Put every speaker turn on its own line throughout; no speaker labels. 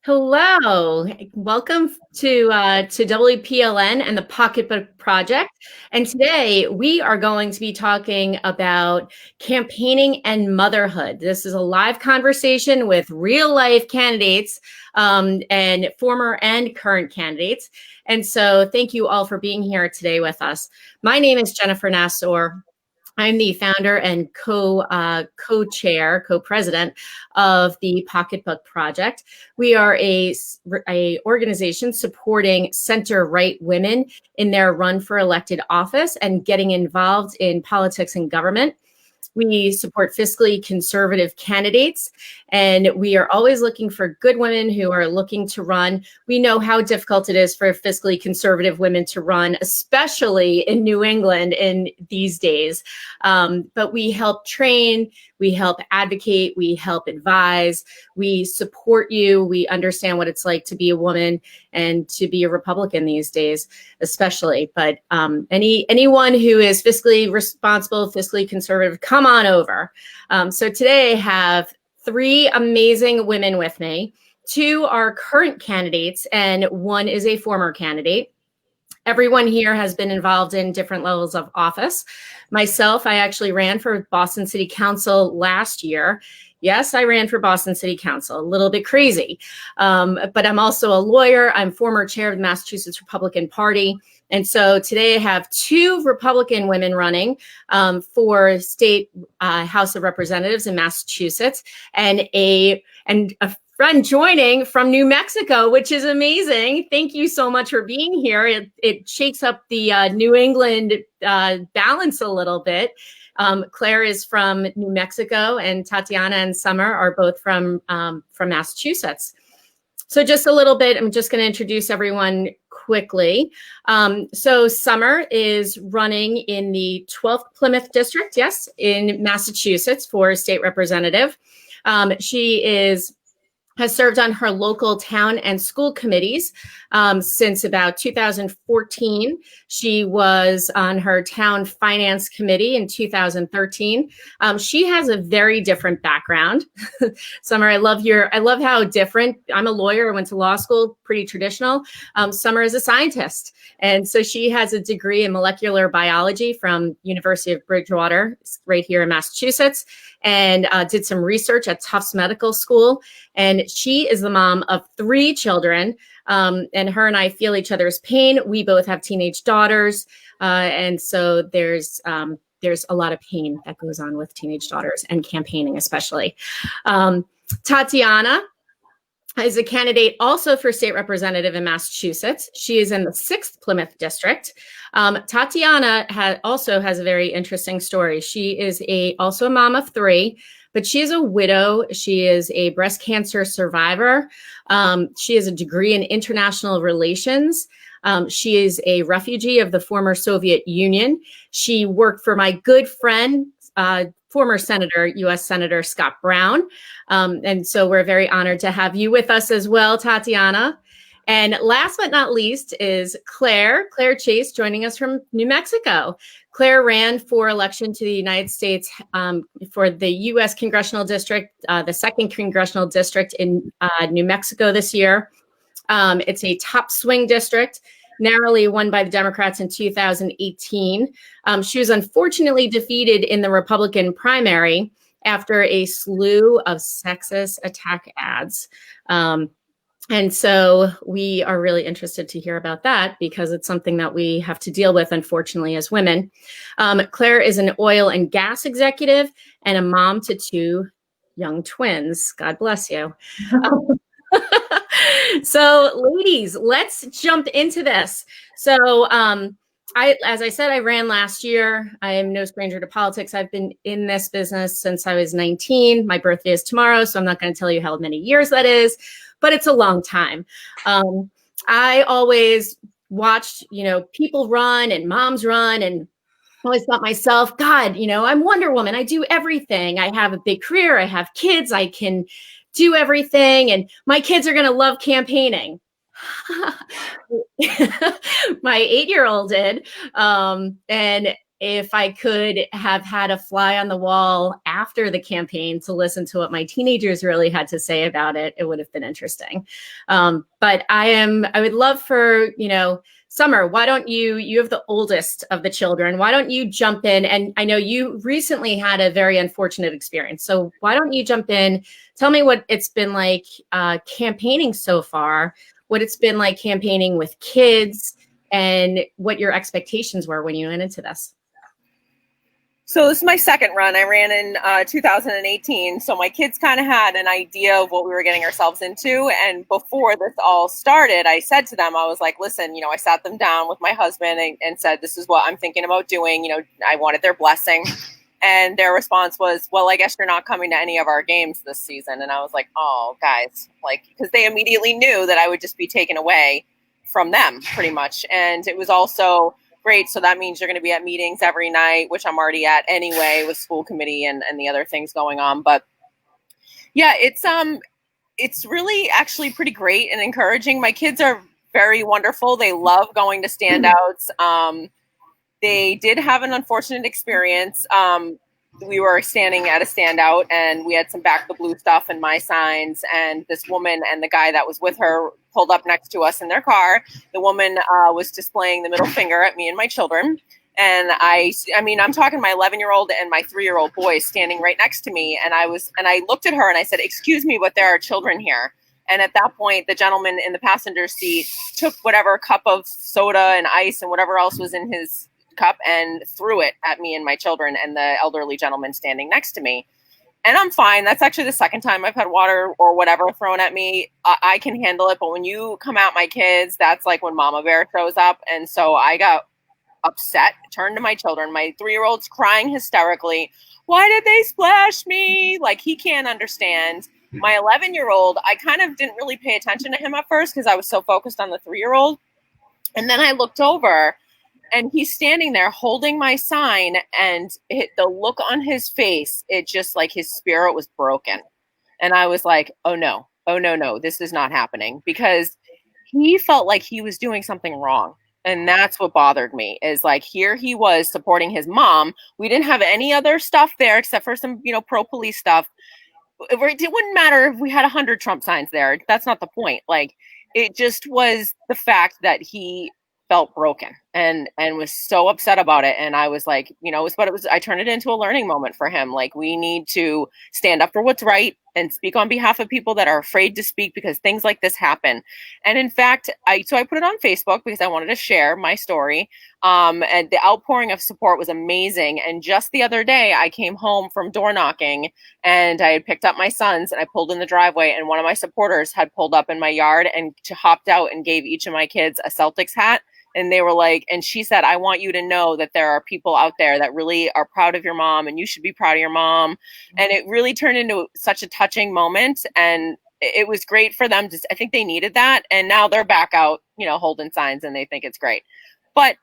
Hello, welcome to WPLN and the Pocketbook Project. And today we are going to be talking about campaigning and motherhood. This is a live conversation with real life candidates and former and current candidates. And so thank you all for being here today with us. My name is Jennifer Nassour. I'm the founder and co-chair, co-president of the Pocketbook Project. We are a organization supporting center-right women in their run for elected office and getting involved in politics and government. We support fiscally conservative candidates, and we are always looking for good women who are looking to run. We know how difficult it is for fiscally conservative women to run, especially in New England in these days. But we help train, we help advocate, we help advise, we support you. We understand what it's like to be a woman and to be a Republican these days, especially. But anyone who is fiscally responsible, fiscally conservative, come on over. So today I have three amazing women with me. Two are current candidates and one is a former candidate. Everyone here has been involved in different levels of office. Myself, I actually ran for Boston City Council last year. Yes, I ran for Boston City Council, a little bit crazy. But I'm also a lawyer. I'm former chair of the Massachusetts Republican Party. And so today I have two Republican women running for state House of Representatives in Massachusetts and a friend joining from New Mexico, which is amazing. Thank you so much for being here. It shakes up the New England balance a little bit. Claire is from New Mexico, and Tatiana and Summer are both from Massachusetts. So just a little bit, I'm just going to introduce everyone quickly. So Summer is running in the 12th Plymouth District, yes, in Massachusetts for state representative. She has served on her local town and school committees since about 2014. She was on her town finance committee in 2013. She has a very different background. Summer, I love how different. I'm a lawyer. I went to law school, pretty traditional. Summer is a scientist. And so she has a degree in molecular biology from University of Bridgewater, right here in Massachusetts, and did some research at Tufts Medical School. And she is the mom of three children. And her and I feel each other's pain. We both have teenage daughters. And so there's a lot of pain that goes on with teenage daughters and campaigning, especially. Tatiana is a candidate also for state representative in Massachusetts. She is in the 6th Plymouth District. Tatiana also has a very interesting story. She is also a mom of three, but she is a widow. She is a breast cancer survivor. She has a degree in international relations. She is a refugee of the former Soviet Union. She worked for my good friend, former Senator, U.S. Senator Scott Brown. And so we're very honored to have you with us as well, Tatiana. And last but not least is Claire Chase, joining us from New Mexico. Claire ran for election to the United States for the U.S. Congressional District, the 2nd Congressional District in New Mexico this year. It's a top swing district, narrowly won by the Democrats in 2018. She was unfortunately defeated in the Republican primary after a slew of sexist attack ads. And so we are really interested to hear about that because it's something that we have to deal with, unfortunately, as women. Claire is an oil and gas executive and a mom to two young twins. God bless you. So ladies, let's jump into this. So as I said, I ran last year. I am no stranger to politics. I've been in this business since I was 19. My birthday is tomorrow, so I'm not going to tell you how many years that is, but it's a long time. I always watched, people run and moms run, and always thought myself, God, I'm Wonder Woman. I do everything. I have a big career. I have kids. I can do everything. And my kids are going to love campaigning. My 8-year-old did. And if I could have had a fly on the wall after the campaign to listen to what my teenagers really had to say about it, it would have been interesting. But I would love for, Summer, why don't you have the oldest of the children, why don't you jump in? And I know you recently had a very unfortunate experience. So why don't you jump in, tell me what it's been like campaigning so far, what it's been like campaigning with kids, and what your expectations were when you went into this.
So this is my second run. I ran in 2018. So my kids kind of had an idea of what we were getting ourselves into. And before this all started, I said to them, I was like, listen, I sat them down with my husband and said, this is what I'm thinking about doing. I wanted their blessing. And their response was, well, I guess you're not coming to any of our games this season. And I was like, oh, guys, because they immediately knew that I would just be taken away from them pretty much. And it was also great. So that means you're going to be at meetings every night, which I'm already at anyway with school committee and the other things going on. But yeah, it's really actually pretty great and encouraging. My kids are very wonderful. They love going to standouts. They did have an unfortunate experience. We were standing at a standout and we had some back the blue stuff and my signs, and this woman and the guy that was with her pulled up next to us in their car. The woman was displaying the middle finger at me and my children. And I'm talking my 11-year-old and my 3-year-old boy standing right next to me. And I looked at her and I said, excuse me, but there are children here. And at that point, the gentleman in the passenger seat took whatever cup of soda and ice and whatever else was in his cup and threw it at me and my children and the elderly gentleman standing next to me. And I'm fine. That's actually the second time I've had water or whatever thrown at me. I can handle it. But when you come at my kids, that's like when Mama Bear shows up. And so I got upset, turned to my children. My 3-year-old's crying hysterically. Why did they splash me? Like, he can't understand. My 11-year-old, I kind of didn't really pay attention to him at first because I was so focused on the 3-year-old. And then I looked over and he's standing there holding my sign, and the look on his face, it just like his spirit was broken. And I was like, oh no, this is not happening, because he felt like he was doing something wrong. And that's what bothered me, is like, here he was supporting his mom. We didn't have any other stuff there except for some, pro-police stuff. It wouldn't matter if we had 100 Trump signs there. That's not the point. Like, it just was the fact that he felt broken and was so upset about it. And I was like, I turned it into a learning moment for him. Like, we need to stand up for what's right and speak on behalf of people that are afraid to speak, because things like this happen. And in fact, I put it on Facebook because I wanted to share my story. And the outpouring of support was amazing. And just the other day, I came home from door knocking and I had picked up my sons and I pulled in the driveway, and one of my supporters had pulled up in my yard and hopped out and gave each of my kids a Celtics hat. And they were like, and she said, I want you to know that there are people out there that really are proud of your mom, and you should be proud of your mom. And it really turned into such a touching moment. And it was great for them. I think they needed that. And now they're back out, holding signs, and they think it's great. But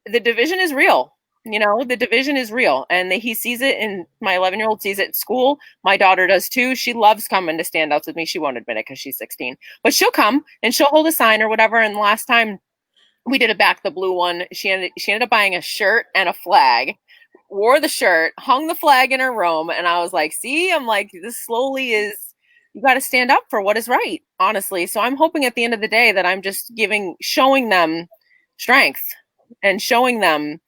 the division is real. The division is real. And he sees it, and my 11-year-old sees it at school. My daughter does too. She loves coming to standouts with me. She won't admit it because she's 16. But she'll come and she'll hold a sign or whatever. And last time we did a back the blue one, she ended up buying a shirt and a flag, wore the shirt, hung the flag in her room. And I was like, see, I'm like, this slowly is, you got to stand up for what is right, honestly. So I'm hoping at the end of the day that I'm just showing them strength and showing them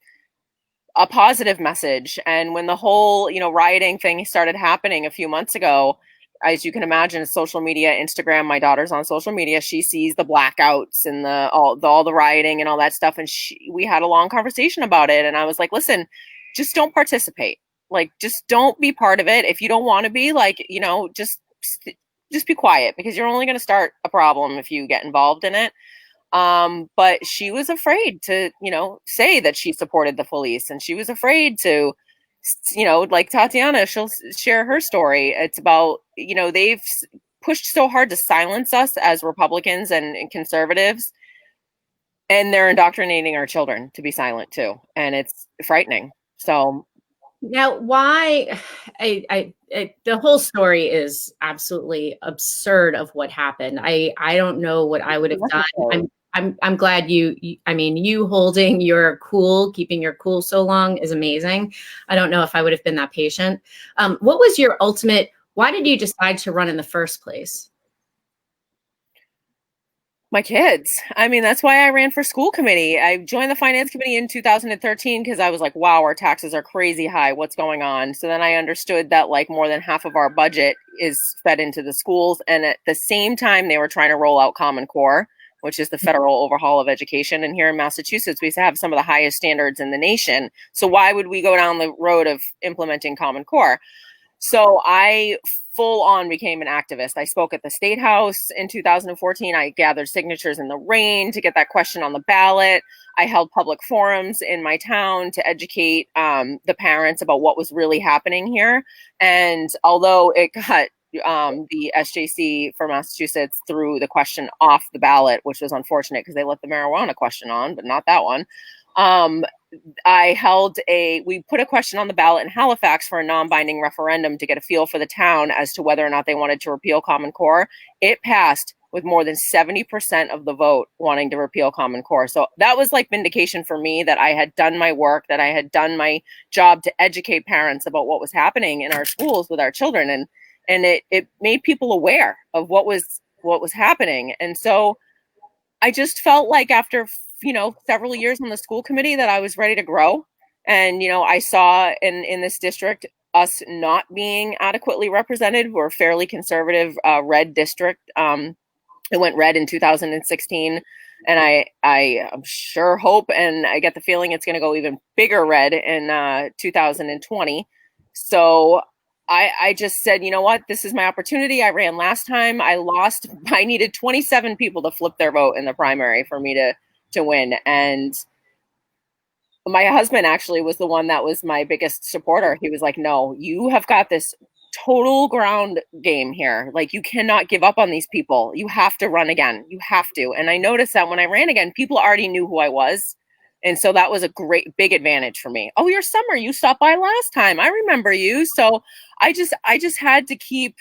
a positive message. And when the whole, rioting thing started happening a few months ago, as you can imagine, social media, Instagram, my daughter's on social media. She sees the blackouts and all the rioting and all that stuff. And we had a long conversation about it. And I was like, listen, just don't participate. Like, just don't be part of it. If you don't want to be, like, just be quiet, because you're only going to start a problem if you get involved in it. But she was afraid to, say that she supported the police, and she was afraid to, like Tatiana, she'll share her story. It's about, they've pushed so hard to silence us as Republicans and conservatives, and they're indoctrinating our children to be silent too. And it's frightening. So
now, why the whole story is absolutely absurd of what happened. I don't know what I would have done. I'm glad I mean, you holding your cool, keeping your cool so long is amazing. I don't know if I would have been that patient. What was your ultimate, why did you decide to run in the first place?
My kids. I mean, that's why I ran for school committee. I joined the finance committee in 2013 because I was like, wow, our taxes are crazy high. What's going on? So then I understood that like more than half of our budget is fed into the schools. And at the same time, they were trying to roll out Common Core, which is the federal overhaul of education. And here in Massachusetts, we have some of the highest standards in the nation. So why would we go down the road of implementing Common Core? So I full on became an activist. I spoke at the State House in 2014. I gathered signatures in the rain to get that question on the ballot. I held public forums in my town to educate the parents about what was really happening here. And although it got the SJC for Massachusetts threw the question off the ballot, which was unfortunate because they let the marijuana question on, but not that one. We put a question on the ballot in Halifax for a non-binding referendum to get a feel for the town as to whether or not they wanted to repeal Common Core. It passed with more than 70% of the vote wanting to repeal Common Core. So that was like vindication for me that I had done my work, that I had done my job to educate parents about what was happening in our schools with our children. And it made people aware of what was happening. And so I just felt like after several years on the school committee that I was ready to grow. And, I saw in this district us not being adequately represented. We're a fairly conservative red district. It went red in 2016. And I am sure hope, and I get the feeling it's going to go even bigger red in 2020. So I just said, you know what, this is my opportunity. I ran last time. I lost. I needed 27 people to flip their vote in the primary for me to win. And my husband actually was the one that was my biggest supporter. He was like, no, you have got this total ground game here. Like, you cannot give up on these people. You have to run again. You have to. And I noticed that when I ran again, people already knew who I was. And so that was a great big advantage for me. Oh, you're Summer. You stopped by last time. I remember you. So I just had to keep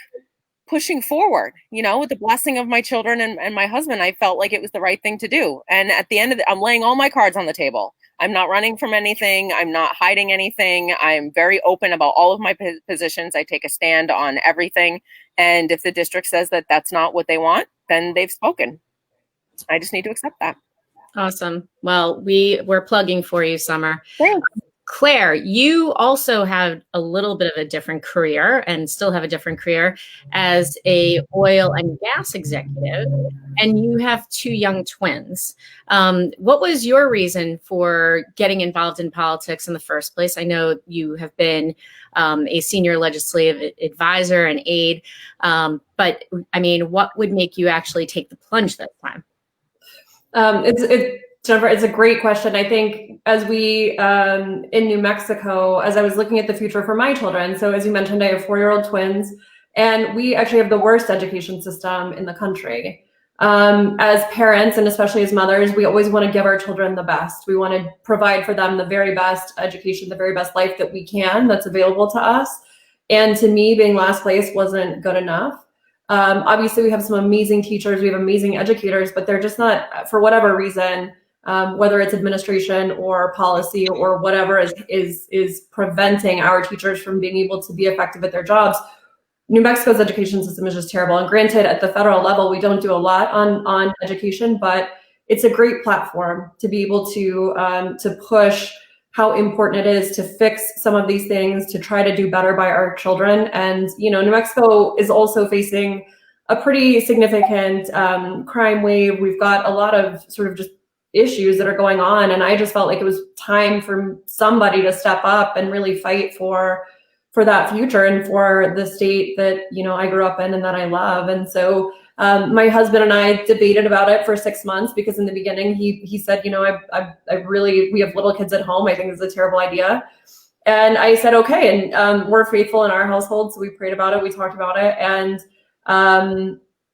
pushing forward, with the blessing of my children and my husband. I felt like it was the right thing to do. And at the end of it, I'm laying all my cards on the table. I'm not running from anything. I'm not hiding anything. I'm very open about all of my positions. I take a stand on everything. And if the district says that that's not what they want, then they've spoken. I just need to accept that.
Awesome. Well, we're plugging for you, Summer.
Thanks.
Claire, you also have a little bit of a different career and still have a different career as a oil and gas executive, and you have two young twins. What was your reason for getting involved in politics in the first place? I know you have been a senior legislative advisor and aide, but I mean, what would make you actually take the plunge this time?
Jennifer, it's a great question. I think as we, in New Mexico, as I was looking at the future for my children, so as you mentioned, I have 4-year-old twins, and we actually have the worst education system in the country. As parents, and especially as mothers, we always want to give our children the best. We want to provide for them the very best education, the very best life that we can, that's available to us. And to me, being last place wasn't good enough. Obviously, we have some amazing teachers, we have amazing educators, but they're just not, for whatever reason, whether it's administration or policy or whatever is preventing our teachers from being able to be effective at their jobs. New Mexico's education system is just terrible. And granted, at the federal level, we don't do a lot on education, but it's a great platform to be able to push how important it is to fix some of these things, to try to do better by our children. And, New Mexico is also facing a pretty significant crime wave. We've got a lot of sort of just issues that are going on. And I just felt like it was time for somebody to step up and really fight for that future and for the state that, I grew up in and that I love. And so my husband and I debated about it for 6 months, because in the beginning he said, I really, we have little kids at home. I think it's a terrible idea. And I said, okay. And we're faithful in our household. So we prayed about it. We talked about it. And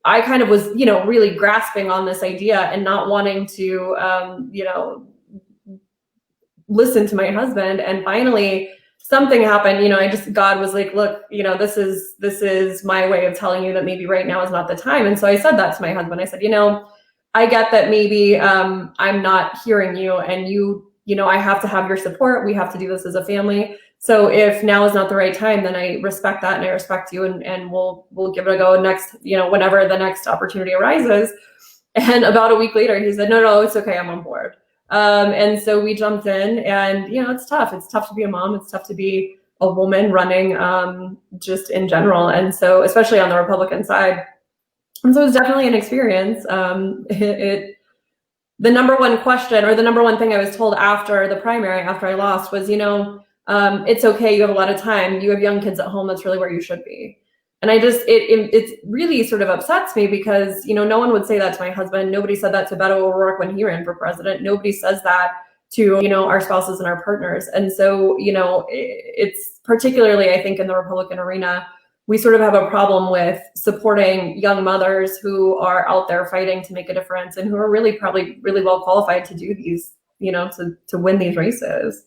I kind of was, really grasping on this idea and not wanting to, listen to my husband. And finally something happened, God was like, look, this is my way of telling you that maybe right now is not the time. And so I said that to my husband. I said, I get that maybe I'm not hearing you, and I have to have your support. We have to do this as a family. So if now is not the right time, then I respect that, and I respect you, and we'll give it a go next, whenever the next opportunity arises. And about a week later, he said, no, it's okay, I'm on board. And so we jumped in, and it's tough. It's tough to be a mom. It's tough to be a woman running, just in general, and so especially on the Republican side. And so it's definitely an experience. The number one question, or the number one thing I was told after the primary, after I lost, was, it's okay. You have a lot of time. You have young kids at home. That's really where you should be. And it really sort of upsets me because, no one would say that to my husband. Nobody said that to Beto O'Rourke when he ran for president. Nobody says that to, our spouses and our partners. And so, it's particularly, I think, in the Republican arena, we sort of have a problem with supporting young mothers who are out there fighting to make a difference and who are probably really well qualified to do these, to win these races.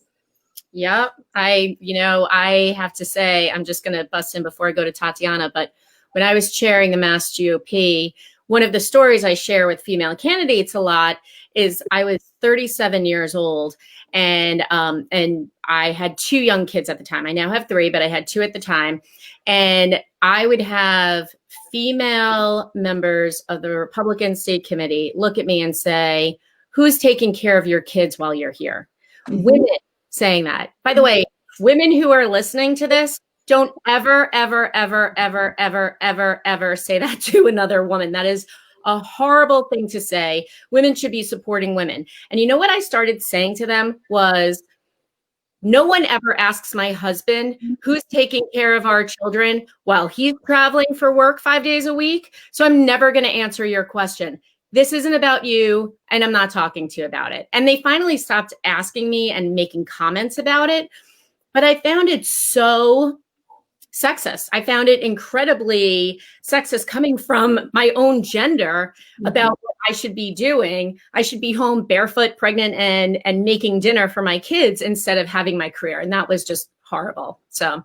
Yep. I have to say, I'm just going to bust in before I go to Tatiana, but when I was chairing the Mass GOP, one of the stories I share with female candidates a lot is I was 37 years old, and I had 2 young kids at the time. I now have 3, but I had 2 at the time. And I would have female members of the Republican State Committee look at me and say, who's taking care of your kids while you're here? Mm-hmm. Women saying that. By the way, women who are listening to this, don't ever, ever, ever, ever, ever, ever, ever say that to another woman. That is a horrible thing to say. Women should be supporting women. And you know what I started saying to them was, no one ever asks my husband who's taking care of our children while he's traveling for work 5 days a week. So I'm never going to answer your question. This isn't about you, and I'm not talking to you about it. And they finally stopped asking me and making comments about it. But I found it so sexist. I found it incredibly sexist coming from my own gender about what I should be doing. I should be home barefoot, pregnant, and making dinner for my kids instead of having my career. And that was just horrible. So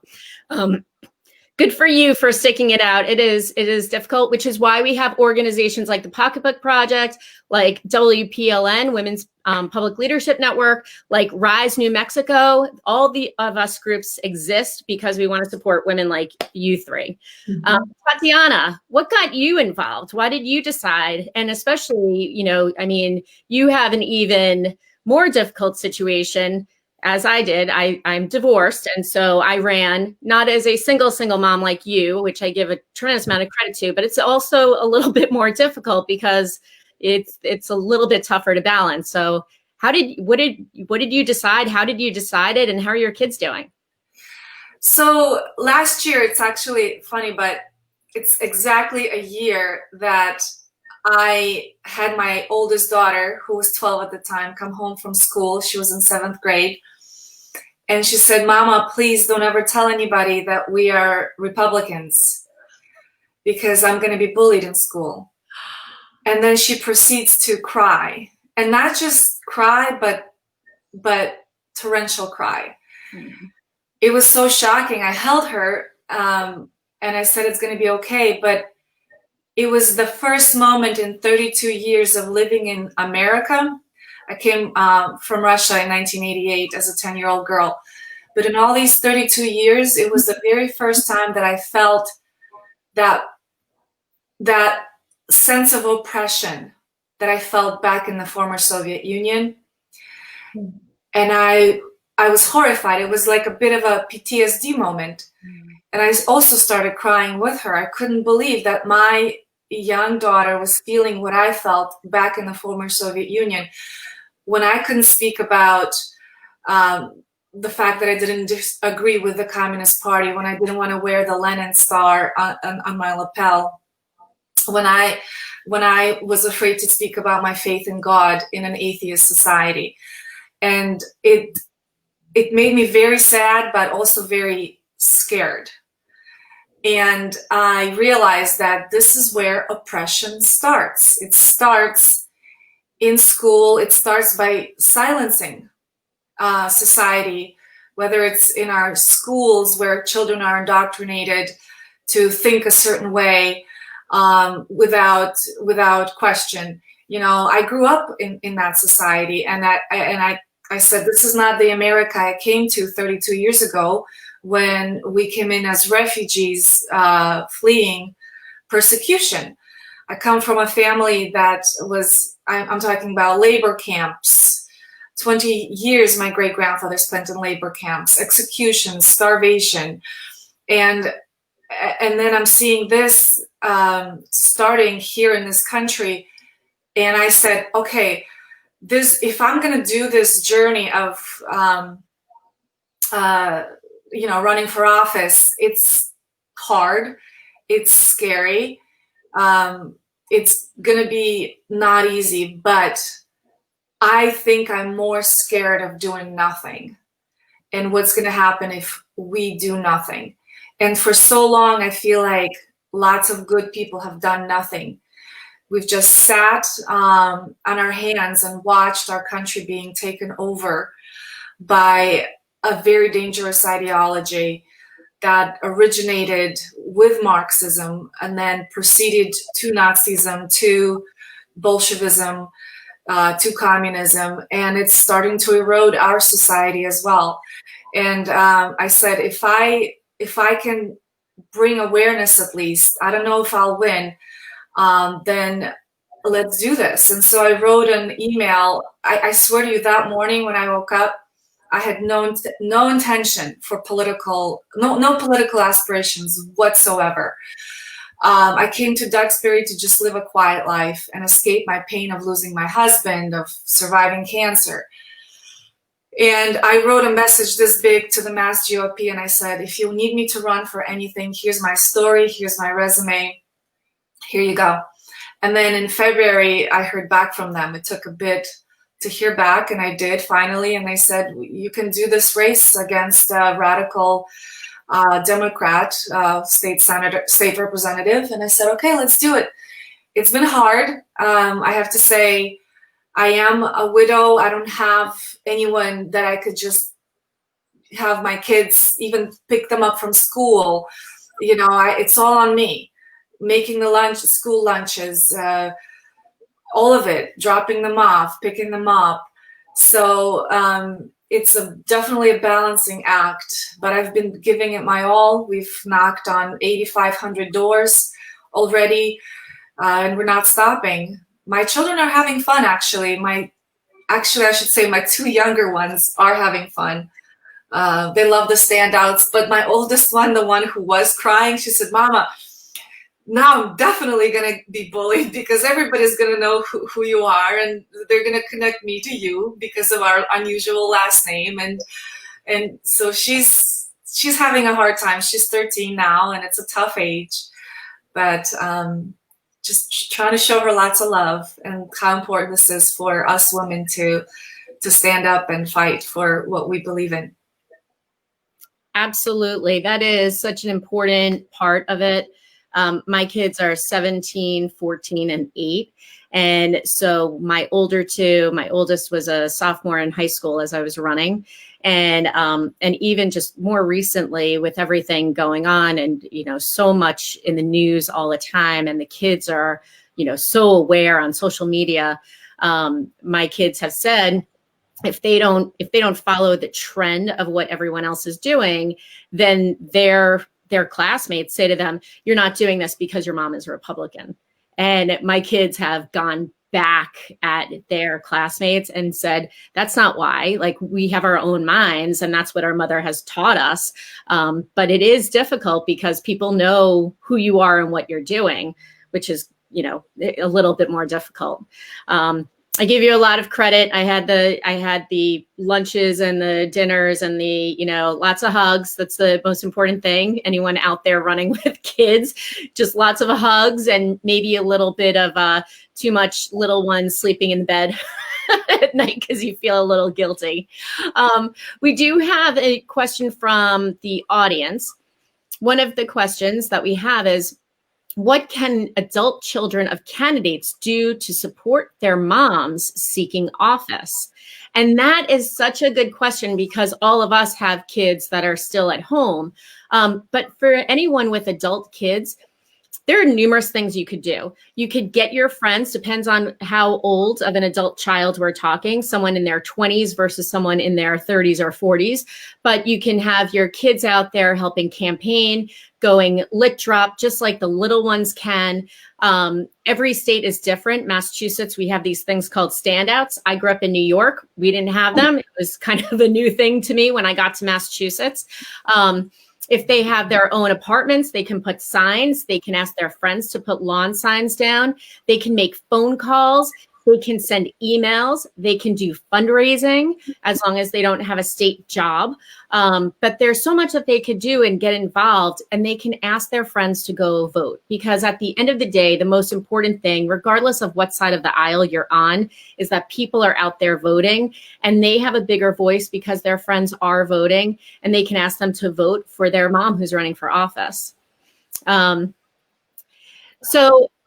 good for you for sticking it out. It is difficult, which is why we have organizations like the Pocketbook Project, like WPLN, Women's Public Leadership Network, like Rise New Mexico. All of us groups exist because we want to support women like you 3. Mm-hmm. Tatiana, what got you involved? Why did you decide? And especially, you have an even more difficult situation. As I did, I'm divorced. And so I ran not as a single mom like you, which I give a tremendous amount of credit to, but it's also a little bit more difficult because it's a little bit tougher to balance. So what did you decide? How did you decide it? And how are your kids doing?
So last year, it's actually funny, but it's exactly a year that I had my oldest daughter, who was 12 at the time, come home from school. She was in 7th grade. And she said, Mama, please don't ever tell anybody that we are Republicans because I'm going to be bullied in school. And then she proceeds to cry, and not just cry, but torrential cry. Mm-hmm. It was so shocking. I held her and I said, it's going to be okay. But it was the first moment in 32 years of living in America. I came from Russia in 1988 as a 10-year-old girl. But in all these 32 years, it was the very first time that I felt that sense of oppression that I felt back in the former Soviet Union. And I was horrified. It was like a bit of a PTSD moment. And I also started crying with her. I couldn't believe that my young daughter was feeling what I felt back in the former Soviet Union, when I couldn't speak about the fact that I didn't agree with the Communist Party, when I didn't want to wear the Lenin star on my lapel, when I was afraid to speak about my faith in God in an atheist society. And it made me very sad, but also very scared. And I realized that this is where oppression starts. It starts in school. It starts by silencing society, whether it's in our schools where children are indoctrinated to think a certain way without question. I grew up in that society, and I said, this is not the America I came to 32 years ago when we came in as refugees fleeing persecution. I come from a family that was, I'm talking about labor camps. 20 years my great-grandfather spent in labor camps, executions, starvation. And then I'm seeing this starting here in this country. And I said, okay, if I'm going to do this journey of, running for office, it's hard, it's scary, it's going to be not easy, but I think I'm more scared of doing nothing and what's going to happen if we do nothing. And for so long, I feel like lots of good people have done nothing. We've just sat on our hands and watched our country being taken over by a very dangerous ideology that originated with Marxism and then proceeded to Nazism, to Bolshevism, to communism, and it's starting to erode our society as well. And I said, if I can bring awareness, at least, I don't know if I'll win, then let's do this. And so I wrote an email. I swear to you, that morning when I woke up, I had no intention for no political aspirations whatsoever. I came to Duxbury to just live a quiet life and escape my pain of losing my husband, of surviving cancer. And I wrote a message this big to the Mass GOP, and I said, if you need me to run for anything, here's my story, here's my resume, here you go. And then in February, I heard back from them. It took a bit to hear back, and I did finally. And they said, you can do this race against a radical Democrat, state representative. And I said, okay, let's do it. It's been hard. I have to say, I am a widow. I don't have anyone that I could just have my kids even pick them up from school. It's all on me. Making the school lunches, all of it, dropping them off, picking them up. So it's definitely a balancing act, but I've been giving it my all. We've knocked on 8,500 doors already, and we're not stopping. My children are having fun, actually. I should say my two younger ones are having fun. They love the standouts, but my oldest one, the one who was crying, she said, Mama, now I'm definitely going to be bullied because everybody's going to know who you are, and they're going to connect me to you because of our unusual last name. And so she's having a hard time. She's 13 now, and it's a tough age, but just trying to show her lots of love and how important this is for us women to stand up and fight for what we believe in.
Absolutely. That is such an important part of it. My kids are 17, 14, and 8. And so my oldest was a sophomore in high school as I was running. And even just more recently with everything going on and, so much in the news all the time, and the kids are, so aware on social media. My kids have said, if they don't follow the trend of what everyone else is doing, then their classmates say to them, you're not doing this because your mom is a Republican. And my kids have gone back at their classmates and said, that's not why. Like, we have our own minds, and that's what our mother has taught us. But it is difficult because people know who you are and what you're doing, which is, a little bit more difficult. I give you a lot of credit. I had the lunches and the dinners and the, lots of hugs. That's the most important thing. Anyone out there running with kids, just lots of hugs and maybe a little bit of too much little ones sleeping in bed at night because you feel a little guilty. We do have a question from the audience. One of the questions that we have is, what can adult children of candidates do to support their moms seeking office? And that is such a good question because all of us have kids that are still at home. But for anyone with adult kids, there are numerous things you could do. You could get your friends, depends on how old of an adult child we're talking, someone in their 20s versus someone in their 30s or 40s. But you can have your kids out there helping campaign, going lit drop, just like the little ones can. Every state is different. Massachusetts, we have these things called standouts. I grew up in New York. We didn't have them. It was kind of a new thing to me when I got to Massachusetts. If they have their own apartments, they can put signs. They can ask their friends to put lawn signs down. They can make phone calls. They can send emails. They can do fundraising as long as they don't have a state job. But there's so much that they could do and get involved, and they can ask their friends to go vote. Because at the end of the day, the most important thing, regardless of what side of the aisle you're on, is that people are out there voting, and they have a bigger voice because their friends are voting, and they can ask them to vote for their mom who's running for office.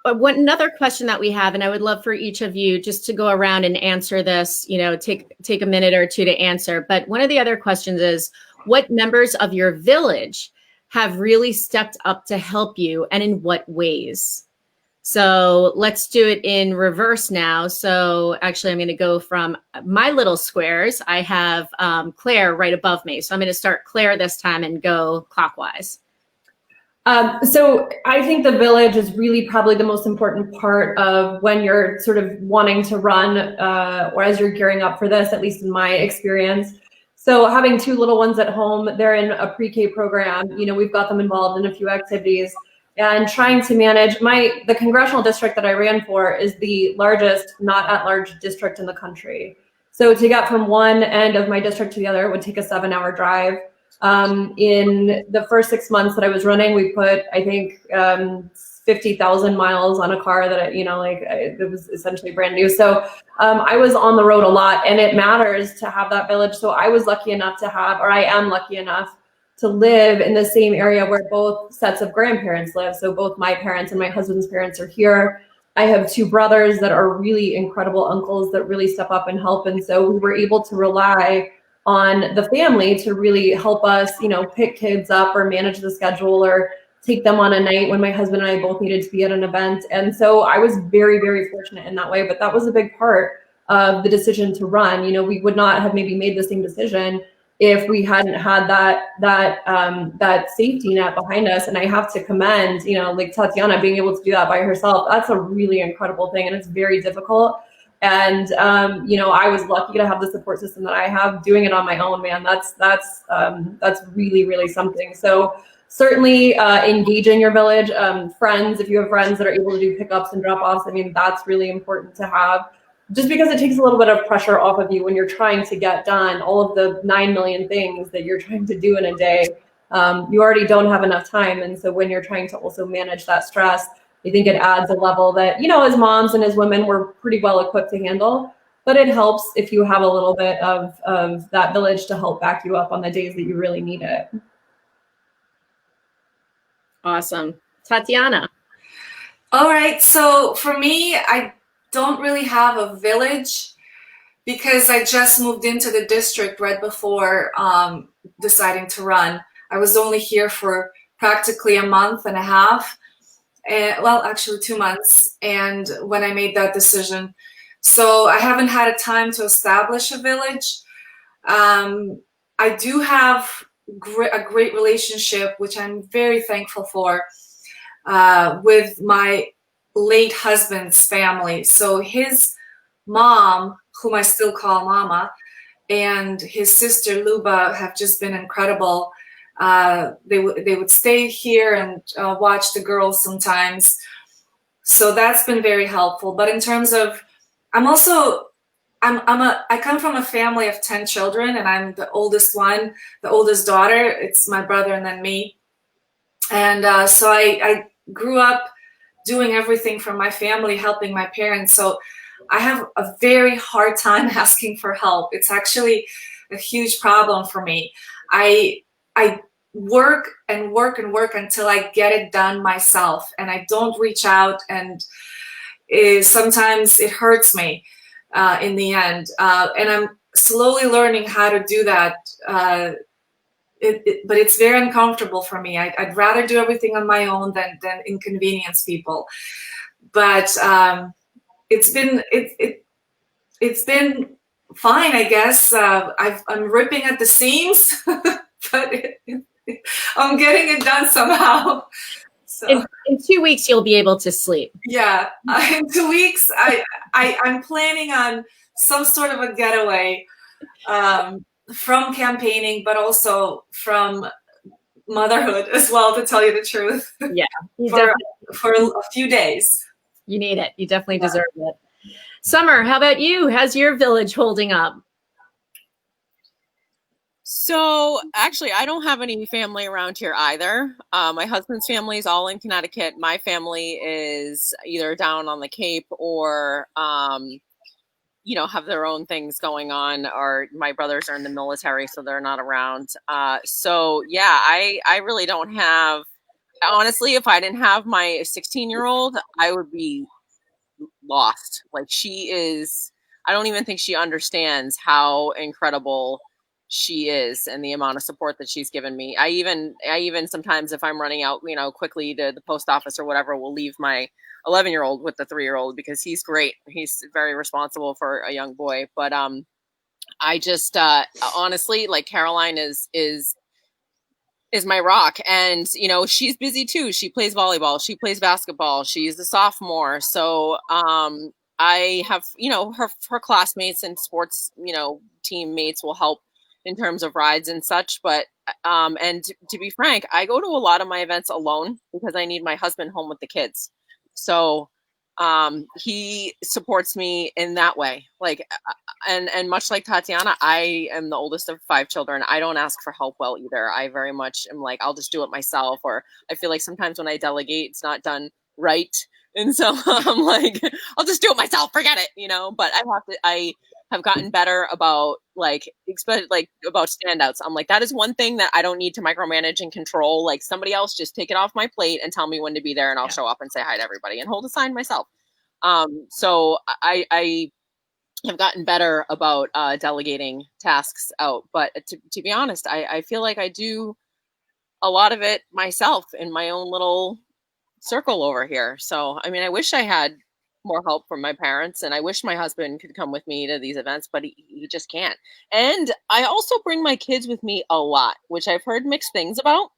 Another question that we have, and I would love for each of you just to go around and answer this, take a minute or two to answer. But one of the other questions is, what members of your village have really stepped up to help you, and in what ways? So let's do it in reverse now. So actually, I'm going to go from my little squares. I have Claire right above me. So I'm going to start Claire this time and go clockwise.
So I think the village is really probably the most important part of when you're sort of wanting to run, or as you're gearing up for this, at least in my experience. So having two little ones at home, they're in a pre-K program, we've got them involved in a few activities, and trying to manage the congressional district that I ran for is the largest not at large district in the country. So to get from one end of my district to the other would take a 7-hour drive. In the first 6 months that I was running, we put, I think, 50,000 miles on a car that, it was essentially brand new. So I was on the road a lot, and it matters to have that village. So I was lucky enough I am lucky enough to live in the same area where both sets of grandparents live. So both my parents and my husband's parents are here. I have two brothers that are really incredible uncles that really step up and help. And so we were able to rely on the family to really help us, pick kids up or manage the schedule or take them on a night when my husband and I both needed to be at an event. And so I was very, very fortunate in that way, but that was a big part of the decision to run. We would not have maybe made the same decision if we hadn't had that safety net behind us. And I have to commend, like Tatiana being able to do that by herself. That's a really incredible thing, and it's very difficult. And, I was lucky to have the support system that I have. Doing it on my own, man, that's really, really something. So certainly engaging your village, friends, if you have friends that are able to do pickups and drop-offs, that's really important to have, just because it takes a little bit of pressure off of you when you're trying to get done all of the 9 million things that you're trying to do in a day. You already don't have enough time. And so when you're trying to also manage that stress, I think it adds a level that, as moms and as women, we're pretty well equipped to handle, but it helps if you have a little bit of that village to help back you up on the days that you really need it.
Awesome. Tatiana.
All right. So for me, I don't really have a village because I just moved into the district right before deciding to run. I was only here for practically a month and a half. Well, actually 2 months, and when I made that decision. So I haven't had a time to establish a village. I do have a great relationship, which I'm very thankful for, with my late husband's family. So his mom, whom I still call Mama, and his sister Luba have just been incredible. They would stay here and watch the girls sometimes. So that's been very helpful. But in terms of, I come from a family of 10 children, and I'm the oldest one, the oldest daughter. It's my brother and then me. And so I grew up doing everything for my family, helping my parents. So I have a very hard time asking for help. It's actually a huge problem for me. I work and work and work until I get it done myself, and I don't reach out, and sometimes it hurts me in the end. And I'm slowly learning how to do that but it's very uncomfortable for me. I'd rather do everything on my own than inconvenience people. But it's been fine, I guess. I'm ripping at the seams, but I'm getting it done somehow. So
in 2 weeks, you'll be able to sleep.
Yeah, in 2 weeks, I'm planning on some sort of a getaway from campaigning, but also from motherhood as well, to tell you the truth.
Yeah,
for a few days.
You need it. You definitely deserve it. Summer, how about you? How's your village holding up?
So actually, I don't have any family around here either. My husband's family is all in Connecticut. My family is either down on the Cape or, have their own things going on. Or my brothers are in the military, so they're not around. So yeah, I really don't have. Honestly, if I didn't have my 16-year-old, I would be lost. Like, she is. I don't even think she understands how incredible she is and the amount of support that she's given me. I even sometimes, if I'm running out, quickly to the post office or whatever, will leave my 11-year-old with the 3-year-old because he's great. He's very responsible for a young boy. But I just honestly, like, Caroline is my rock, and she's busy too. She plays volleyball, she plays basketball, she's a sophomore, so I have her classmates and sports teammates will help in terms of rides and such. But and to be frank, I go to a lot of my events alone because I need my husband home with the kids. So he supports me in that way. Like, and much like Tatiana, I am the oldest of 5 children. I don't ask for help well either. I very much am like, I'll just do it myself. Or I feel like sometimes when I delegate, it's not done right. And so I'm like, I'll just do it myself. Forget it, but I have gotten better about about standouts. I'm like, that is one thing that I don't need to micromanage and control. Like, somebody else just take it off my plate and tell me when to be there, and I'll show up and say hi to everybody and hold a sign myself. So I have gotten better about delegating tasks out. But to be honest, I feel like I do a lot of it myself in my own little circle over here. So, I mean, I wish I had more help from my parents, and I wish my husband could come with me to these events, but he just can't. And I also bring my kids with me a lot, which I've heard mixed things about.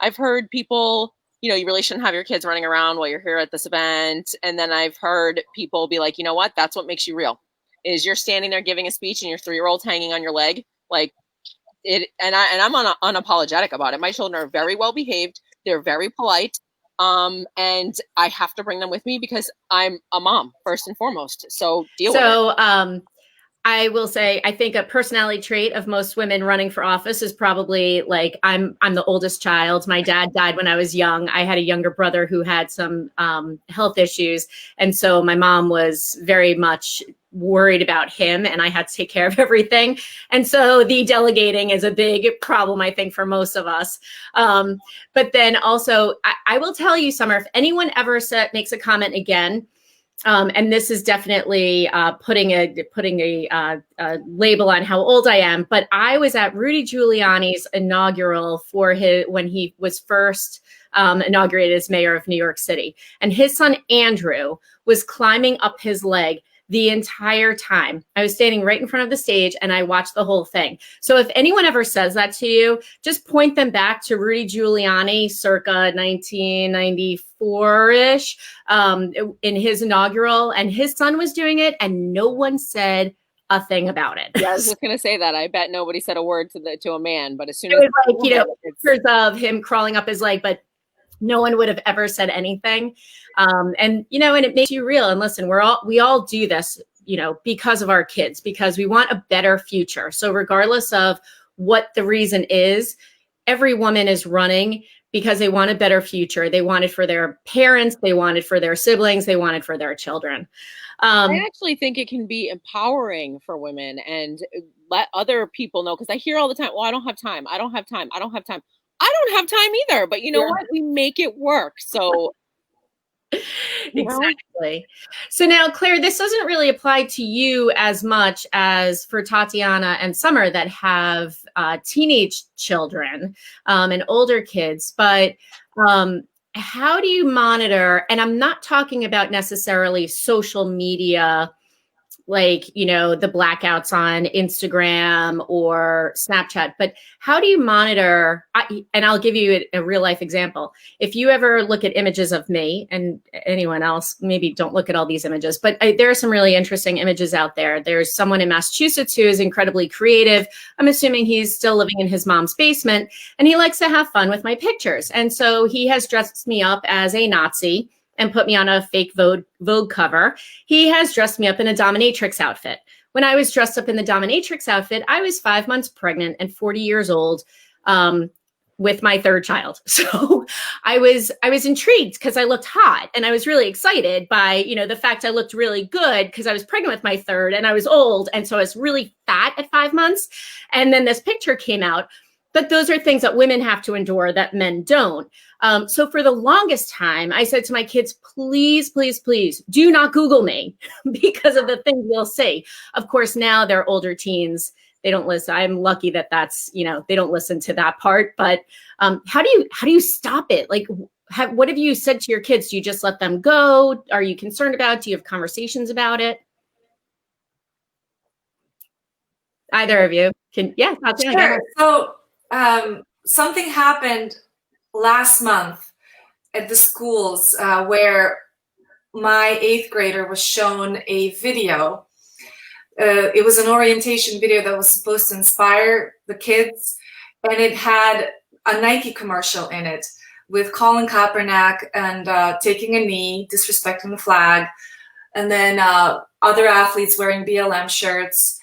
I've heard people, you really shouldn't have your kids running around while you're here at this event. And then I've heard people be like, you know what, that's what makes you real, is you're standing there giving a speech and your 3-year-old's hanging on your leg. Like it, and I'm unapologetic about it. My children are very well behaved. They're very polite. And I have to bring them with me because I'm a mom first and foremost. So deal with it.
So, I will say, I think a personality trait of most women running for office is probably like, I'm the oldest child. My dad died when I was young. I had a younger brother who had some health issues. And so my mom was very much worried about him, and I had to take care of everything. And so the delegating is a big problem, I think, for most of us. But then also, I will tell you, Summer, if anyone ever makes a comment again, and this is definitely putting a label on how old I am, but I was at Rudy Giuliani's inaugural when he was first inaugurated as mayor of New York City, and his son Andrew was climbing up his leg the entire time. I was standing right in front of the stage and I watched the whole thing. So if anyone ever says that to you, just point them back to Rudy Giuliani circa 1994-ish in his inaugural, and his son was doing it and no one said a thing about it.
Yeah, I was just going to say that. I bet nobody said a word to a man, but as soon
it
as
was like, pictures of him crawling up his leg, but no one would have ever said anything. And it makes you real. And listen, we all do this, because of our kids, because we want a better future. So regardless of what the reason is, every woman is running because they want a better future. They want it for their parents. They want it for their siblings. They want it for their children.
I actually think it can be empowering for women and let other people know, because I hear all the time, well, I don't have time. I don't have time. I don't have time. I don't have time either, but you know what? We make it work. So You know?
Exactly. So now, Claire, this doesn't really apply to you as much as for Tatiana and Summer that have teenage children and older kids. But how do you monitor? And I'm not talking about necessarily social media, like, you know, the blackouts on Instagram or Snapchat, but how do you monitor? And I'll give you a real life example. If you ever look at images of me, and anyone else, maybe don't look at all these images, but there are some really interesting images out there. There's someone in Massachusetts who is incredibly creative. I'm assuming he's still living in his mom's basement, and he likes to have fun with my pictures. And so he has dressed me up as a Nazi and put me on a fake Vogue cover. He has dressed me up in a dominatrix outfit. When I was dressed up in the dominatrix outfit, I was 5 months pregnant and 40 years old with my third child. So I was intrigued because I looked hot, and I was really excited by, you know, the fact I looked really good because I was pregnant with my third and I was old. And so I was really fat at 5 months. And then this picture came out. But those are things that women have to endure that men don't. So for the longest time, I said to my kids, please, please, please do not Google me because of the things you'll see. Of course, now they're older teens. They don't listen. I'm lucky that that's, you know, they don't listen to that part. But how do you stop it? Like, what have you said to your kids? Do you just let them go? Are you concerned about it? Do you have conversations about it? Either of you can. Yeah.
Sure. So something happened last month at the schools where my 8th grader was shown a video. It was an orientation video that was supposed to inspire the kids, and it had a Nike commercial in it with Colin Kaepernick and taking a knee, disrespecting the flag, and then other athletes wearing BLM shirts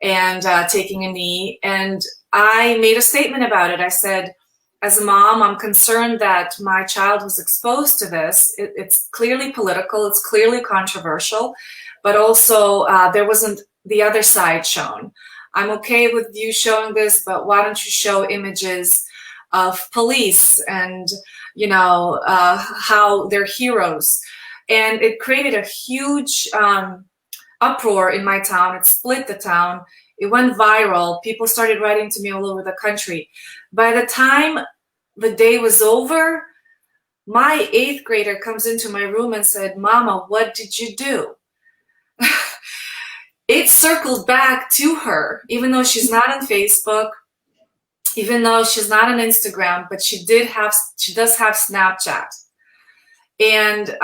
and taking a knee. And I made a statement about it. I said, as a mom, I'm concerned that my child was exposed to this. It's clearly political, it's clearly controversial, but also there wasn't the other side shown. I'm okay with you showing this, but why don't you show images of police and, you know, how they're heroes? And it created a huge uproar in my town. It split the town. It went viral. People started writing to me all over the country. By the time the day was over, my 8th grader comes into my room and said, "Mama, what did you do?" It circled back to her, even though she's not on Facebook, even though she's not on Instagram, but she does have Snapchat. And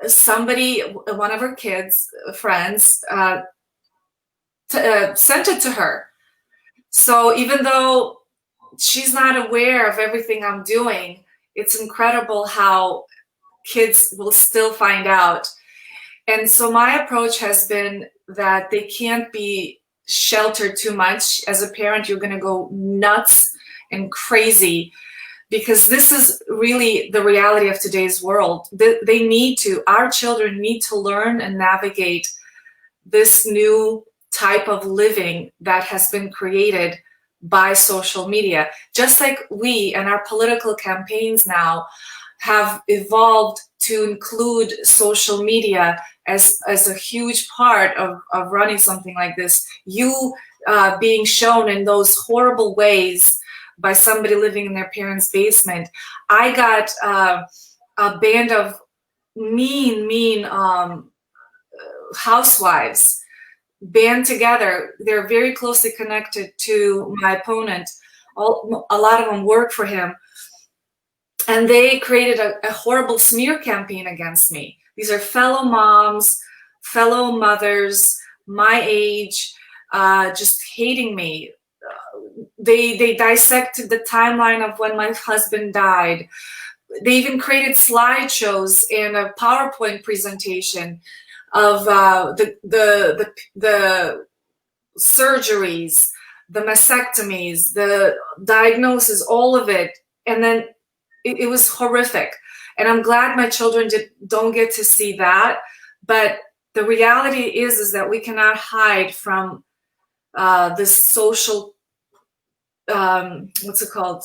somebody, one of her kids, friends, sent it to her. So even though she's not aware of everything I'm doing, it's incredible how kids will still find out. And so my approach has been that they can't be sheltered too much. As a parent, you're going to go nuts and crazy, because this is really the reality of today's world. Our children need to learn and navigate this new type of living that has been created by social media. Just like we and our political campaigns now have evolved to include social media as a huge part of running something like this. You being shown in those horrible ways by somebody living in their parents' basement. I got a band of mean housewives band together. They're very closely connected to my opponent. A lot of them work for him. And they created a horrible smear campaign against me. These are fellow moms, fellow mothers, my age, just hating me. They dissected the timeline of when my husband died. They even created slideshows and a PowerPoint presentation of the surgeries, the mastectomies, the diagnosis, all of it. And then it was horrific. And I'm glad my children don't get to see that. But the reality is that we cannot hide from this social, what's it called?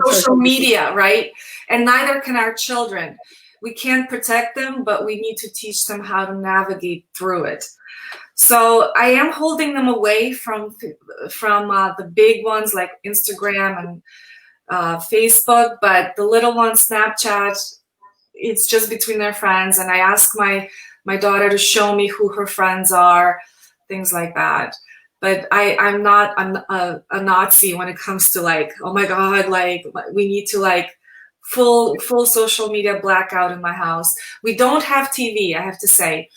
social media, right? And neither can our children. We can't protect them, but we need to teach them how to navigate through it. So I am holding them away from the big ones like Instagram and Facebook, but the little ones, Snapchat, it's just between their friends. And I ask my daughter to show me who her friends are, things like that. But I'm not a Nazi when it comes to like, oh my God, like we need to like full social media blackout in my house. We don't have TV, I have to say.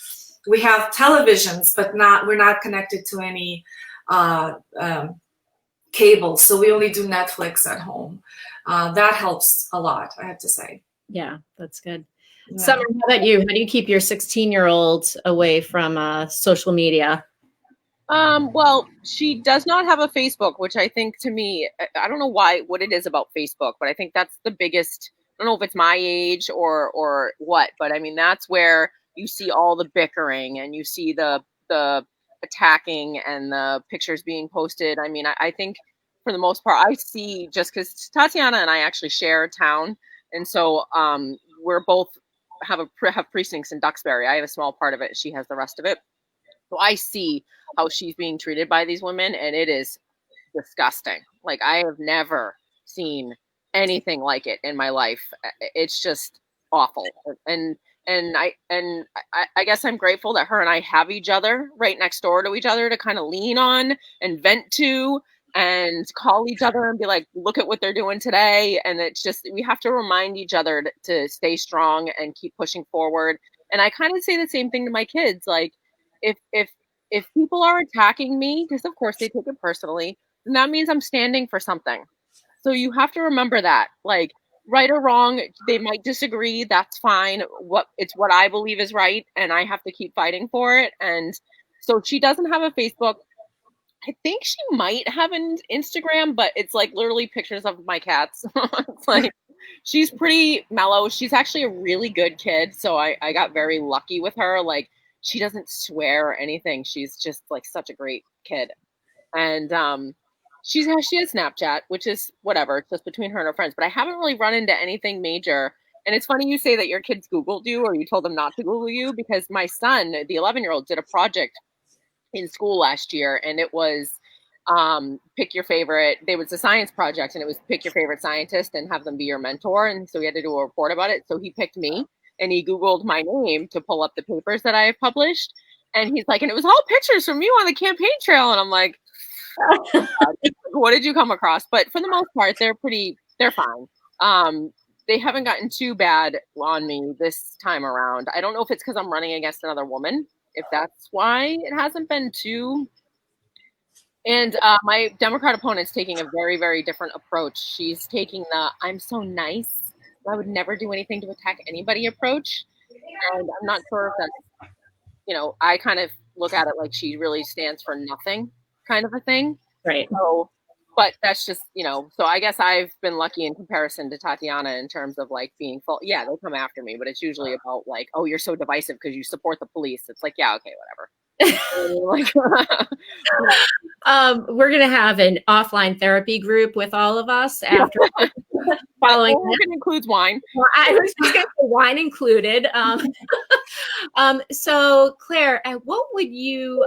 We have televisions, but we're not connected to any cable. So we only do Netflix at home. That helps a lot, I have to say.
Yeah, that's good.
Yeah.
Summer, how about you? How do you keep your 16-year-old away from social media?
Well, she does not have a Facebook, which I think to me, I don't know what it is about Facebook, but I think that's the biggest, I don't know if it's my age or what, but I mean, that's where you see all the bickering and you see the attacking and the pictures being posted. I mean, I think for the most part, I see, just because Tatiana and I actually share a town. And so we're both have precincts in Duxbury. I have a small part of it. She has the rest of it. So I see how she's being treated by these women, and it is disgusting. Like, I have never seen anything like it in my life. It's just awful. And I guess I'm grateful that her and I have each other right next door to each other to kind of lean on and vent to and call each other and be like, look at what they're doing today. And it's just, we have to remind each other to stay strong and keep pushing forward. And I kind of say the same thing to my kids. Like, if people are attacking me, because of course they take it personally, then that means I'm standing for something. So you have to remember that, like, right or wrong, they might disagree. That's fine. It's what I believe is right, and I have to keep fighting for it. And so she doesn't have a Facebook. I think she might have an Instagram, but it's like literally pictures of my cats. It's like, she's pretty mellow. She's actually a really good kid. So I got very lucky with her. Like, she doesn't swear or anything. She's just like such a great kid. And she has Snapchat, which is whatever, it's just between her and her friends. But I haven't really run into anything major. And it's funny you say that your kids Googled you or you told them not to Google you, because my son, the 11-year-old, did a project in school last year, and it was pick your favorite. There was a science project, and it was pick your favorite scientist and have them be your mentor. And so we had to do a report about it. So he picked me, and he Googled my name to pull up the papers that I have published. And he's like, and it was all pictures from you on the campaign trail. And I'm like, what did you come across? But for the most part, they're fine. They haven't gotten too bad on me this time around. I don't know if it's because I'm running against another woman, if that's why it hasn't been too. And my Democrat opponent's taking a very, very different approach. She's taking the I'm so nice, I would never do anything to attack anybody approach. And I'm not sure if that's, I kind of look at it like she really stands for nothing kind of a thing.
Right.
So, but that's just, so I guess I've been lucky in comparison to Tatiana in terms of like being full. Yeah, they'll come after me, but it's usually about like, oh, you're so divisive because you support the police. It's like, yeah, okay, whatever.
We're going to have an offline therapy group with all of us after following.
It includes wine.
Well, I was just going to say wine included. So Claire, what would you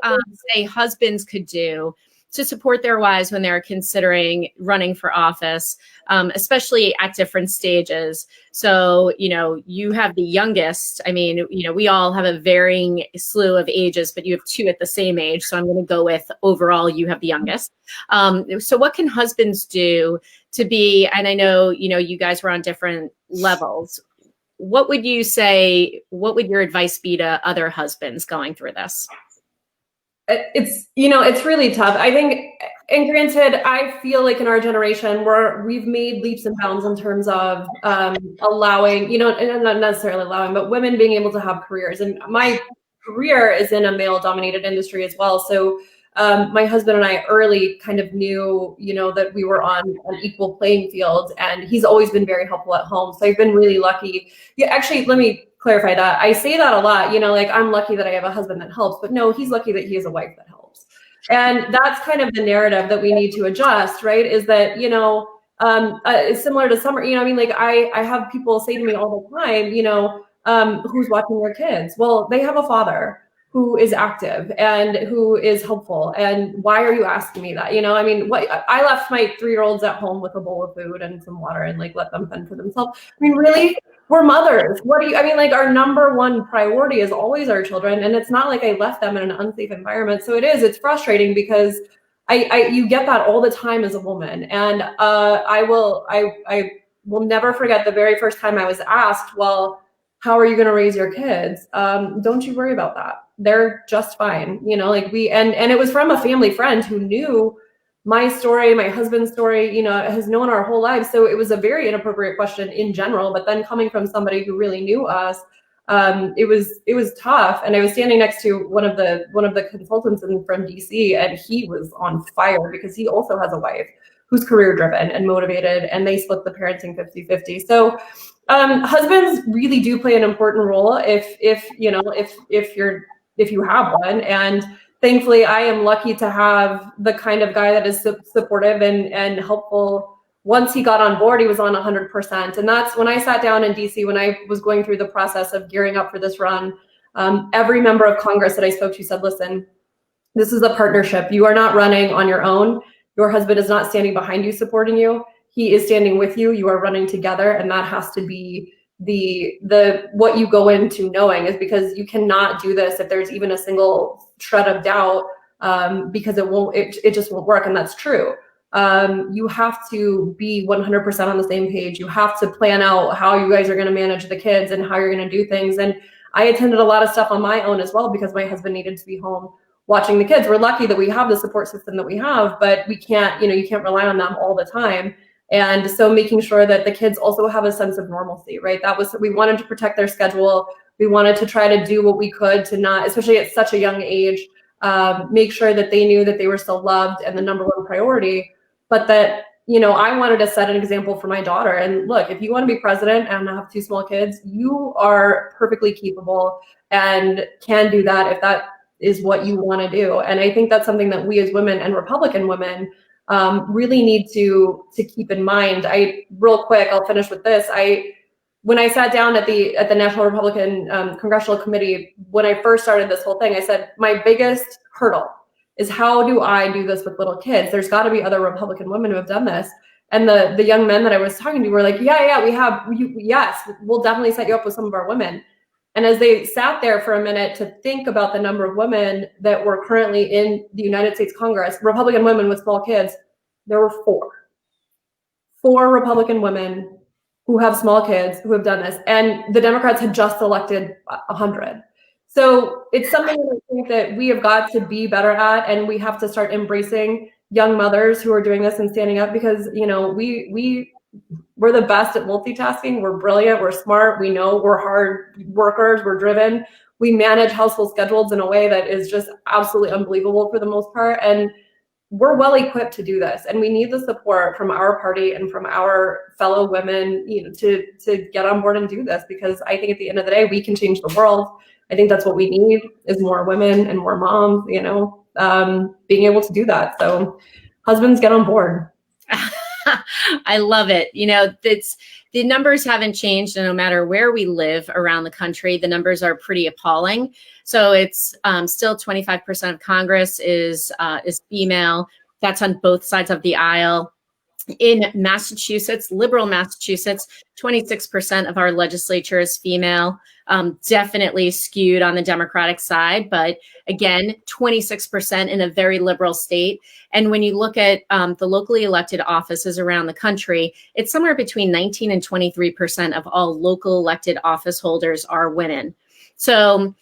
say husbands could do to support their wives when they're considering running for office, especially at different stages? So, you have the youngest. I mean, we all have a varying slew of ages, but you have two at the same age. So I'm going to go with overall, you have the youngest. So what can husbands do to be, and I know, you guys were on different levels. What would you say, what would your advice be to other husbands going through this?
It's really tough. I think, and granted, I feel like in our generation we've made leaps and bounds in terms of allowing, and not necessarily allowing, but women being able to have careers. And my career is in a male-dominated industry as well. So my husband and I early kind of knew, that we were on an equal playing field, and he's always been very helpful at home. So I've been really lucky. Yeah, actually, let me clarify that. I say that a lot, like I'm lucky that I have a husband that helps, but no, he's lucky that he has a wife that helps. And that's kind of the narrative that we need to adjust, right? Is that, Similar to summer, you know, I mean, like I have people say to me all the time, you know, who's watching their kids? Well, they have a father who is active and who is helpful. And why are you asking me that? You know, I mean, what I left my 3-year-olds at home with a bowl of food and some water and like let them fend for themselves. I mean, really, we're mothers. What do you, I mean, like our number one priority is always our children. And it's not like I left them in an unsafe environment. So it's frustrating because you get that all the time as a woman. And I will never forget the very first time I was asked, well, how are you going to raise your kids? Don't you worry about that. They're just fine. You know, like and it was from a family friend who knew my story, my husband's story, you know, has known our whole lives. So it was a very inappropriate question in general, but then coming from somebody who really knew us, it was tough. And I was standing next to one of the consultants from DC, and he was on fire because he also has a wife who's career driven and motivated, and they split the parenting 50-50. So husbands really do play an important role if you have one. And thankfully I am lucky to have the kind of guy that is supportive and helpful. Once he got on board, he was on 100%. And that's when I sat down in DC, when I was going through the process of gearing up for this run, every member of Congress that I spoke to said, listen, this is a partnership. You are not running on your own. Your husband is not standing behind you, supporting you. He is standing with you. You are running together. And that has to be the what you go into knowing, is because you cannot do this if there's even a single shred of doubt, because it just won't work. And that's true. You have to be 100% on the same page. You have to plan out how you guys are going to manage the kids and how you're going to do things. And I attended a lot of stuff on my own as well, because my husband needed to be home watching the kids. We're lucky that we have the support system that we have, but we can't, you can't rely on them all the time. And so making sure that the kids also have a sense of normalcy, right? We wanted to protect their schedule. We wanted to try to do what we could to not, especially at such a young age, make sure that they knew that they were still loved and the number one priority. But that, I wanted to set an example for my daughter. And look, if you want to be president and have 2 small kids, you are perfectly capable and can do that if that is what you want to do. And I think that's something that we as women and Republican women really need to keep in mind. Real quick, I'll finish with this. When I sat down at the National Republican Congressional Committee, when I first started this whole thing, I said, my biggest hurdle is, how do I do this with little kids? There's got to be other Republican women who have done this. And the young men that I was talking to were like, yeah, we have, yes, we'll definitely set you up with some of our women. And as they sat there for a minute to think about the number of women that were currently in the United States Congress, Republican women with small kids, there were 4 Republican women who have small kids who have done this. And the Democrats had just elected 100. So it's something that I think that we have got to be better at, and we have to start embracing young mothers who are doing this and standing up, because, we're the best at multitasking. We're brilliant. We're smart. We know we're hard workers. We're driven. We manage household schedules in a way that is just absolutely unbelievable for the most part. And we're well equipped to do this. And we need the support from our party and from our fellow women, to get on board and do this, because I think at the end of the day, we can change the world. I think that's what we need, is more women and more moms, being able to do that. So husbands, get on board.
I love it. The numbers haven't changed, and no matter where we live around the country, the numbers are pretty appalling. So it's still 25% of Congress is female. That's on both sides of the aisle. In Massachusetts, liberal Massachusetts, 26% of our legislature is female, definitely skewed on the Democratic side, but again, 26% in a very liberal state. And when you look at the locally elected offices around the country, it's somewhere between 19 and 23% of all local elected office holders are women. So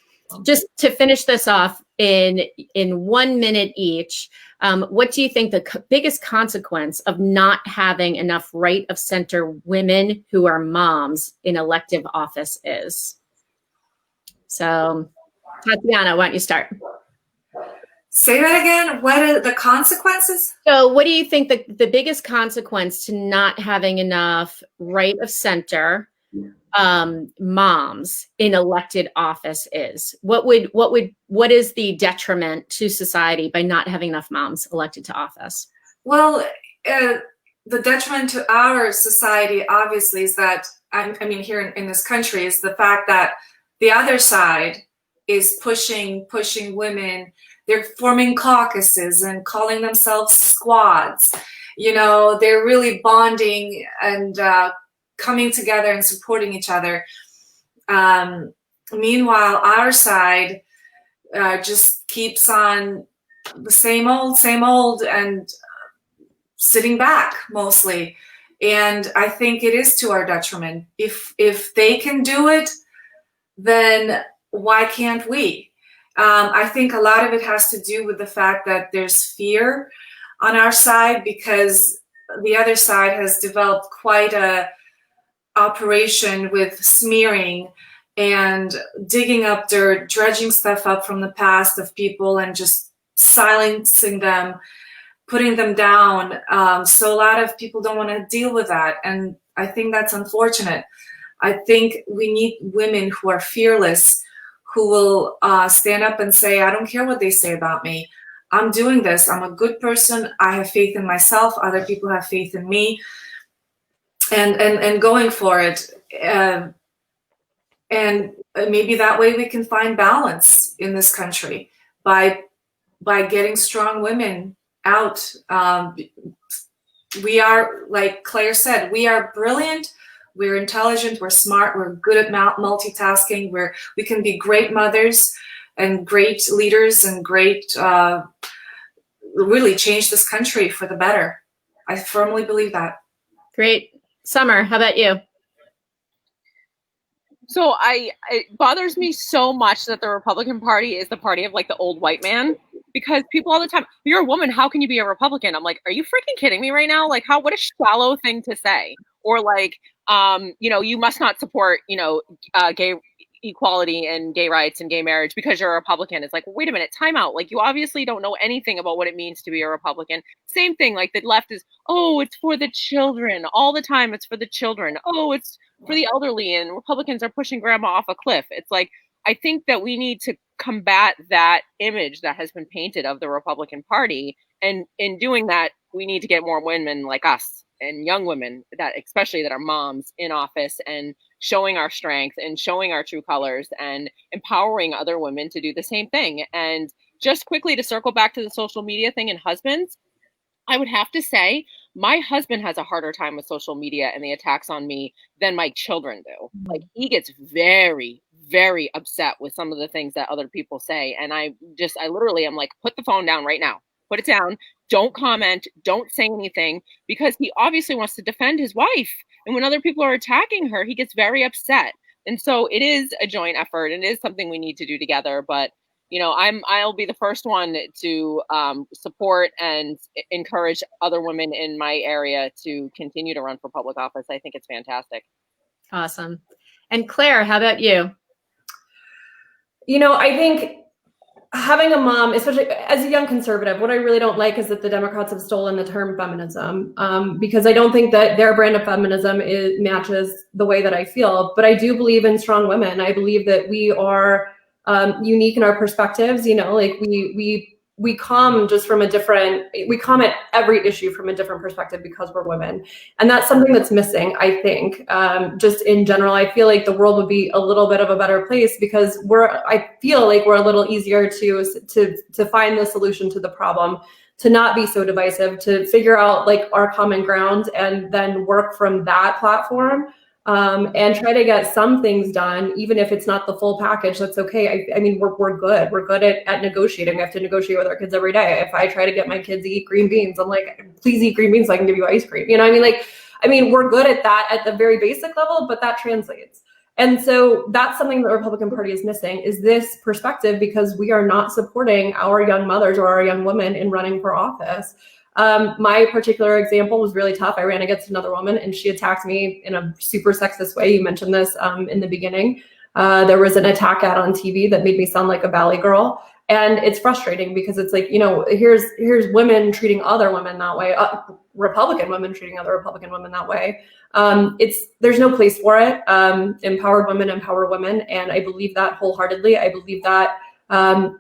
just to finish this off in 1 minute each, what do you think the biggest consequence of not having enough right of center women who are moms in elective office is? So, Tatiana, why don't you start?
Say that again. What are the consequences?
So what do you think the biggest consequence to not having enough right of center moms in elected office is? What is the detriment to society by not having enough moms elected to office?
Well, the detriment to our society, obviously, is that, I mean, here in this country, is the fact that the other side is pushing women. They're forming caucuses and calling themselves squads. You know, they're really bonding and coming together and supporting each other. Meanwhile, our side just keeps on the same old, and sitting back mostly. And I think it is to our detriment. If they can do it, then why can't we? I think a lot of it has to do with the fact that there's fear on our side, because the other side has developed quite a operation with smearing and digging up dirt, dredging stuff up from the past of people and just silencing them, putting them down. So a lot of people don't want to deal with that. And I think that's unfortunate. I think we need women who are fearless, who will stand up and say, I don't care what they say about me. I'm doing this. I'm a good person. I have faith in myself. Other people have faith in me. And going for it. And maybe that way we can find balance in this country by getting strong women out. We are, like Claire said, we are brilliant. We're intelligent. We're smart. We're good at multitasking. We can be great mothers and great leaders and great, really change this country for the better. I firmly believe that.
Great. Summer, how about you?
So it bothers me so much that the Republican Party is the party of like the old white man, because people all the time, you're a woman, how can you be a Republican? I'm like, are you freaking kidding me right now? Like, what a shallow thing to say. Or like, you must not support, gay equality and gay rights and gay marriage because you're a Republican. It's like, wait a minute, time out. Like, you obviously don't know anything about what it means to be a Republican. Same thing, like the left is, oh, it's for the children. All the time it's for the children. Oh, it's for the elderly, and Republicans are pushing grandma off a cliff. It's like, I think that we need to combat that image that has been painted of the Republican Party. And in doing that, we need to get more women like us and young women that especially that are moms in office, and showing our strength and showing our true colors and empowering other women to do the same thing. And just quickly to circle back to the social media thing and husbands, I would have to say my husband has a harder time with social media and the attacks on me than my children do. Like, he gets very, very upset with some of the things that other people say. And I literally am like, put the phone down right now, put it down. Don't comment, don't say anything, because he obviously wants to defend his wife. And when other people are attacking her, he gets very upset. And so it is a joint effort. It is something we need to do together. But, I'll be the first one to support and encourage other women in my area to continue to run for public office. I think it's fantastic.
Awesome. And Claire, how about you?
I think having a mom, especially as a young conservative, what I really don't like is that the Democrats have stolen the term feminism, because I don't think that their brand of feminism matches the way that I feel. But I do believe in strong women. I believe that we are unique in our perspectives. Like we come at every issue from a different perspective because we're women. And that's something that's missing, I think. Just in general, I feel like the world would be a little bit of a better place because I feel like we're a little easier to find the solution to the problem, to not be so divisive, to figure out like our common ground and then work from that platform. And try to get some things done, even if it's not the full package. That's okay. I mean, we're good. We're good at negotiating. We have to negotiate with our kids every day. If I try to get my kids to eat green beans, I'm like, please eat green beans so I can give you ice cream. We're good at that at the very basic level, but that translates. And so that's something the Republican Party is missing, is this perspective, because we are not supporting our young mothers or our young women in running for office. My particular example was really tough. I ran against another woman and she attacked me in a super sexist way. You mentioned this in the beginning. There was an attack ad on TV that made me sound like a Valley girl. And it's frustrating because it's like, here's women treating other women that way, Republican women treating other Republican women that way. There's no place for it. Empowered women empower women. And I believe that wholeheartedly. I believe that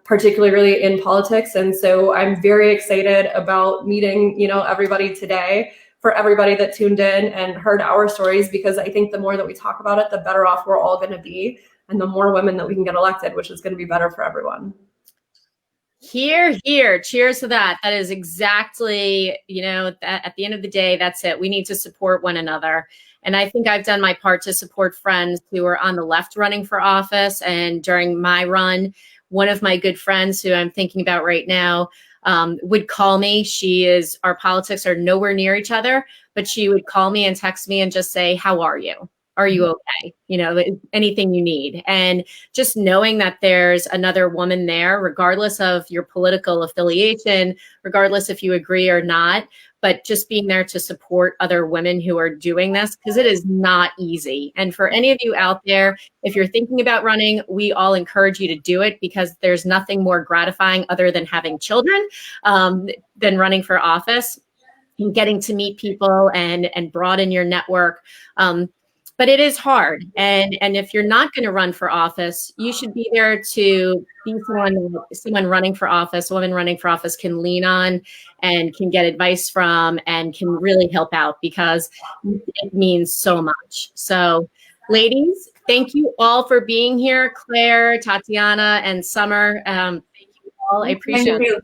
particularly in politics. And so I'm very excited about meeting, everybody today for everybody that tuned in and heard our stories, because I think the more that we talk about it, the better off we're all going to be, and the more women that we can get elected, which is going to be better for everyone.
Here, here, cheers to that. That is exactly, that at the end of the day, that's it. We need to support one another. And I think I've done my part to support friends who are on the left running for office. And during my run, one of my good friends who I'm thinking about right now would call me. Our politics are nowhere near each other, but she would call me and text me and just say, "How are you? Are you okay? Anything you need." And just knowing that there's another woman there, regardless of your political affiliation, regardless if you agree or not, but just being there to support other women who are doing this, because it is not easy. And for any of you out there, if you're thinking about running, we all encourage you to do it, because there's nothing more gratifying other than having children than running for office and getting to meet people and broaden your network. But it is hard. And if you're not going to run for office, you should be there to be someone running for office, a woman running for office can lean on and can get advice from and can really help out, because it means so much. So ladies, thank you all for being here. Claire, Tatiana, and Summer, thank you all. I appreciate it.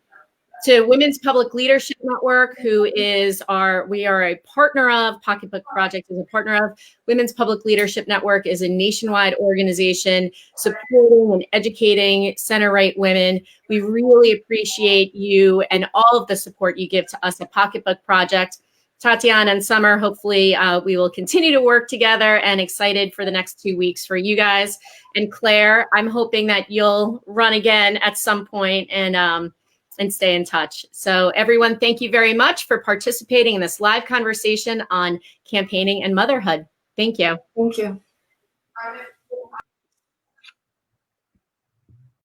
To Women's Public Leadership Network, we are a partner of, Pocketbook Project is a partner of. Women's Public Leadership Network is a nationwide organization supporting and educating center-right women. We really appreciate you and all of the support you give to us at Pocketbook Project. Tatiana and Summer, hopefully we will continue to work together, and excited for the next 2 weeks for you guys. And Claire, I'm hoping that you'll run again at some point and stay in touch. So everyone, thank you very much for participating in this live conversation on campaigning and motherhood. Thank you.
Thank you.